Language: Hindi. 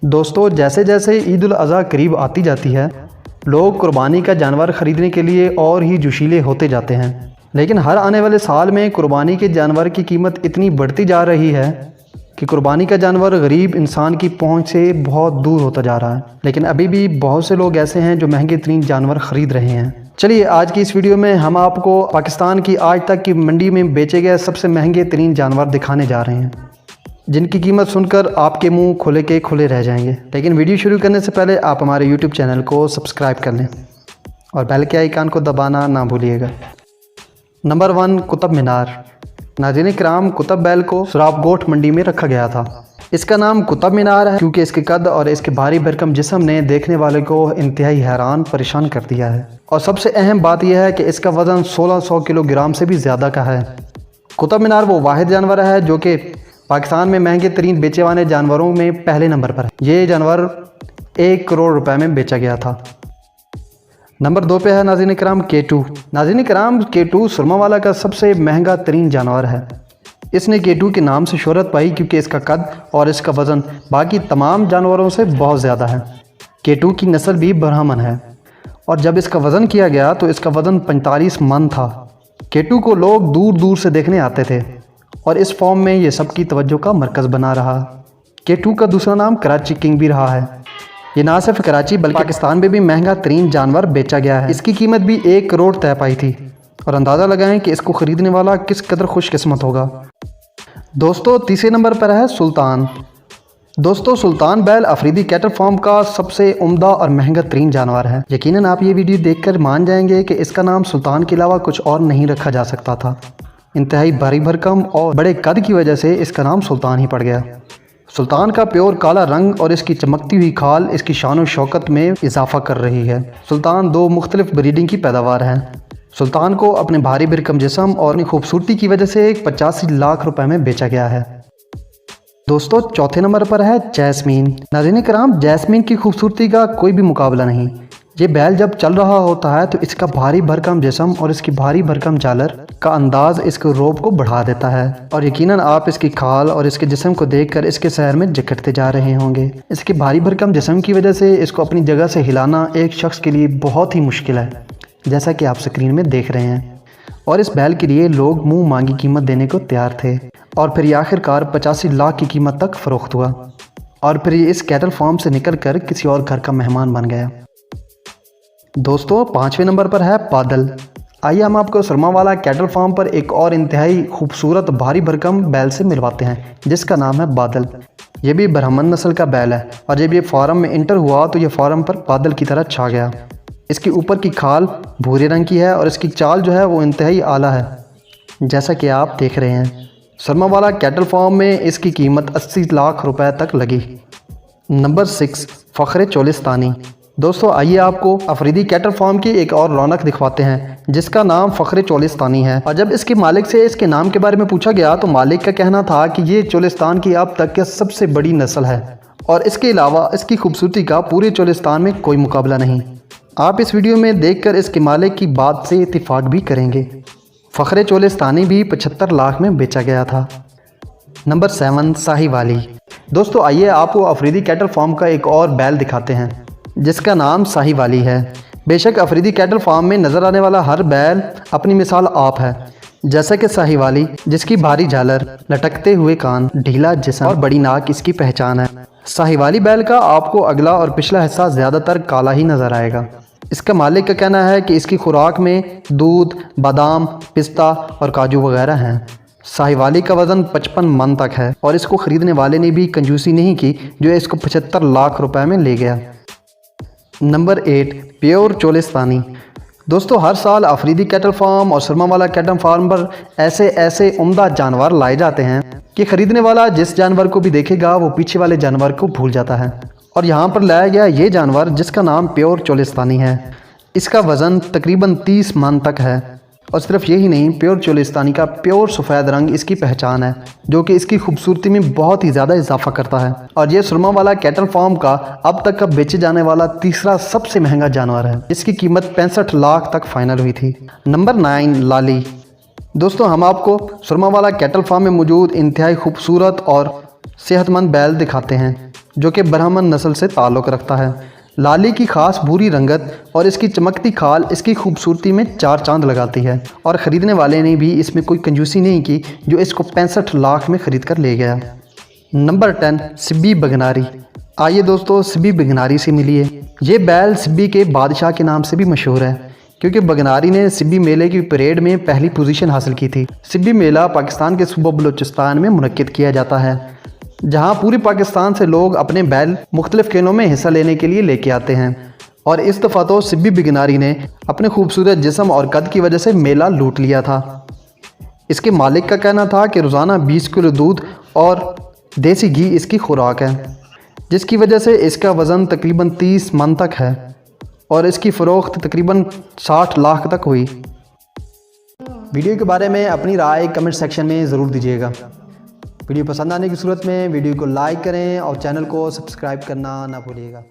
दोस्तों, जैसे जैसे ईद उल अज़हा करीब आती जाती है, लोग कुर्बानी का जानवर ख़रीदने के लिए और ही जोशीले होते जाते हैं। लेकिन हर आने वाले साल में कुर्बानी के जानवर की कीमत इतनी बढ़ती जा रही है कि कुर्बानी का जानवर गरीब इंसान की पहुंच से बहुत दूर होता जा रहा है। लेकिन अभी भी बहुत से लोग ऐसे हैं जो महंगे तरीन जानवर ख़रीद रहे हैं। चलिए, आज की इस वीडियो में हम आपको पाकिस्तान की आज तक की मंडी में बेचे गए सबसे महंगे तरीन जानवर दिखाने जा रहे हैं, जिनकी कीमत सुनकर आपके मुंह खुले के खुले रह जाएंगे। लेकिन वीडियो शुरू करने से पहले आप हमारे यूट्यूब चैनल को सब्सक्राइब कर लें और बेल के आइकन को दबाना ना भूलिएगा। नंबर 1, कुतुब मीनार। नाज़रीन किराम, कुतुब बैल को सुराबगोट मंडी में रखा गया था। इसका नाम कुतुब मीनार है क्योंकि इसके कद और इसके भारी भरकम जिस्म ने देखने वाले को इंतहाई हैरान परेशान कर दिया है। और सबसे अहम बात यह है कि इसका वज़न 1600 किलोग्राम से भी ज़्यादा का है। कुतुब मीनार वो वाहिद जानवर है जो कि पाकिस्तान में महंगे तरीन बेचे वाले जानवरों में पहले नंबर पर है। ये जानवर 1 करोड़ रुपए में बेचा गया था। नंबर 2 पे है नाज़रीन किराम केटू। नाज़रीन किराम, केटू सुरमावाला का सबसे महंगा तरीन जानवर है। इसने केटू के नाम से शोहरत पाई क्योंकि इसका कद और इसका वज़न बाकी तमाम जानवरों से बहुत ज़्यादा है। केटू की नस्ल भी ब्राह्मण है और जब इसका वज़न किया गया तो इसका वज़न 45 मन था। केटू को लोग दूर दूर से देखने आते थे और इस फॉर्म में ये सबकी तवज्जो का मरकज़ बना रहा। केटू का दूसरा नाम कराची किंग भी रहा है। ये ना सिर्फ कराची बल्कि पाकिस्तान में भी महंगा तरीन जानवर बेचा गया है। इसकी कीमत भी 1 करोड़ तय पाई थी और अंदाज़ा लगाएं कि इसको ख़रीदने वाला किस कदर खुशकिस्मत होगा। दोस्तों, तीसरे नंबर पर है सुल्तान। दोस्तों, सुल्तान बैल अफरीदी कैटल फार्म का सबसे उम्दा और महंगा तरीन जानवर है। यकीनन आप ये वीडियो देखकर मान जाएंगे कि इसका नाम सुल्तान के अलावा कुछ और नहीं रखा जा सकता था। इंतहाई भारी भरकम और बड़े कद की वजह से इसका नाम सुल्तान ही पड़ गया। सुल्तान का प्योर काला रंग और इसकी चमकती हुई खाल इसकी शान और शौकत में इजाफा कर रही है। सुल्तान 2 मुख्तलिफ ब्रीडिंग की पैदावार है। सुल्तान को अपने भारी भरकम जिस्म और अपनी खूबसूरती की वजह से 85 लाख रुपए में बेचा गया है। दोस्तों, चौथे नंबर पर है जैस्मीन। नाज़रीन किराम, जैस्मीन की खूबसूरती का कोई भी मुकाबला नहीं। ये बैल जब चल रहा होता है तो इसका भारी भरकम जिस्म और इसकी भारी भरकम झालर का अंदाज इसके रोब को बढ़ा देता है और यकीनन आप इसकी खाल और इसके जिस्म को देखकर इसके शहर में जकड़ते जा रहे होंगे। इसके भारी भरकम जिस्म की वजह से इसको अपनी जगह से हिलाना एक शख्स के लिए बहुत ही मुश्किल है, जैसा कि आप स्क्रीन में देख रहे हैं। और इस बैल के लिए लोग मुँह मांगी कीमत देने को तैयार थे और फिर ये आखिरकार 85 लाख की कीमत तक फ़रोख्त हुआ और फिर ये इस कैटल फार्म से निकल कर किसी और घर का मेहमान बन गया। दोस्तों, 5वें नंबर पर है बादल। आइए हम आपको सुरमावाला कैटल फार्म पर एक और इंतहाई खूबसूरत भारी भरकम बैल से मिलवाते हैं जिसका नाम है बादल। ये भी ब्राह्मण नस्ल का बैल है और जब ये फार्म में इंटर हुआ तो ये फार्म पर बादल की तरह छा गया। इसकी ऊपर की खाल भूरे रंग की है और इसकी चाल जो है वो इंतहाई आला है, जैसा कि आप देख रहे हैं। सुरमावाला कैटल फार्म में इसकी कीमत 80 लाख रुपए तक लगी। नंबर 6, फ़ख्र चोलिस्तानी। दोस्तों, आइए आपको अफरीदी कैटल फार्म की एक और रौनक दिखवाते हैं जिसका नाम फ़ख्र चोलिस्तानी है। और जब इसके मालिक से इसके नाम के बारे में पूछा गया तो मालिक का कहना था कि ये चोलिस्तान की अब तक की सबसे बड़ी नस्ल है और इसके अलावा इसकी खूबसूरती का पूरे चोलिस्तान में कोई मुकाबला नहीं। आप इस वीडियो में देखकर इसके मालिक की बात से इत्तिफाक भी करेंगे। फ़ख्र चोलिस्तानी भी 75 लाख में बेचा गया था। नंबर 7, साहिवाली। दोस्तों, आइए आपको अफरीदी कैटल फार्म का एक और बैल दिखाते हैं जिसका नाम साहिवाली है। बेशक अफरीदी कैटल फार्म में नज़र आने वाला हर बैल अपनी मिसाल आप है, जैसा कि साहिवाली जिसकी भारी झालर, लटकते हुए कान, ढीला जिस्म और बड़ी नाक इसकी पहचान है। साहिवाली बैल का आपको अगला और पिछला हिस्सा ज़्यादातर काला ही नज़र आएगा। इसका मालिक का कहना है कि इसकी खुराक में दूध, बादाम, पिस्ता और काजू वगैरह हैं। साहिवाली का वज़न 55 मन तक है और इसको ख़रीदने वाले ने भी कंजूसी नहीं की जो इसको 75 लाख रुपए में ले गया। Number 8, pure Cholistani. दोस्तों, हर साल अफरीदी कैटल फार्म और सुरमावाला कैटल फार्म पर ऐसे उम्दा जानवर लाए जाते हैं कि ख़रीदने वाला जिस जानवर को भी देखेगा वो पीछे वाले जानवर को भूल जाता है। और यहाँ पर लाया गया ये जानवर जिसका नाम प्योर चोलिस्तानी है। इसका वज़न तकरीबन 30 मन तक है और सिर्फ यही नहीं, प्योर चोलिस्तानी का प्योर सफ़ेद रंग इसकी पहचान है जो कि इसकी खूबसूरती में बहुत ही ज़्यादा इजाफा करता है। और ये सुरमावाला कैटल फार्म का अब तक का बेचे जाने वाला तीसरा सबसे महंगा जानवर है। इसकी कीमत 65 लाख तक फाइनल हुई थी। नंबर 9, लाली। दोस्तों, हम आपको सुरमावाला कैटल फार्म में मौजूद इंतहाई खूबसूरत और सेहतमंद बैल दिखाते हैं जो कि ब्राह्मण नस्ल से ताल्लुक़ रखता है। लाली की खास भूरी रंगत और इसकी चमकती खाल इसकी खूबसूरती में चार चांद लगाती है और ख़रीदने वाले ने भी इसमें कोई कंजूसी नहीं की जो इसको 65 लाख में ख़रीद कर ले गया। नंबर 10, सिब्बी बगनारी। आइए दोस्तों, सिब्बी बगनारी से मिलिए। ये बैल सिब्बी के बादशाह के नाम से भी मशहूर है क्योंकि बगनारी ने सिब्बी मेले की परेड में पहली पोजीशन हासिल की थी। सिब्बी मेला पाकिस्तान के सूबा बलूचिस्तान में मुनक्किद किया जाता है, जहां पूरे पाकिस्तान से लोग अपने बैल मुख्तलिफ खेलों में हिस्सा लेने के लिए लेके आते हैं। और इस दफ़ा तो सिब्बी बगनारी ने अपने खूबसूरत जिस्म और कद की वजह से मेला लूट लिया था। इसके मालिक का कहना था कि रोज़ाना 20 किलो दूध और देसी घी इसकी खुराक है, जिसकी वजह से इसका वज़न तकरीबन 30 मन तक है और इसकी फ़रोख्त तकरीबन 60 लाख तक हुई। वीडियो के बारे में अपनी राय कमेंट सेक्शन में ज़रूर दीजिएगा। वीडियो पसंद आने की सूरत में वीडियो को लाइक करें और चैनल को सब्सक्राइब करना ना भूलिएगा।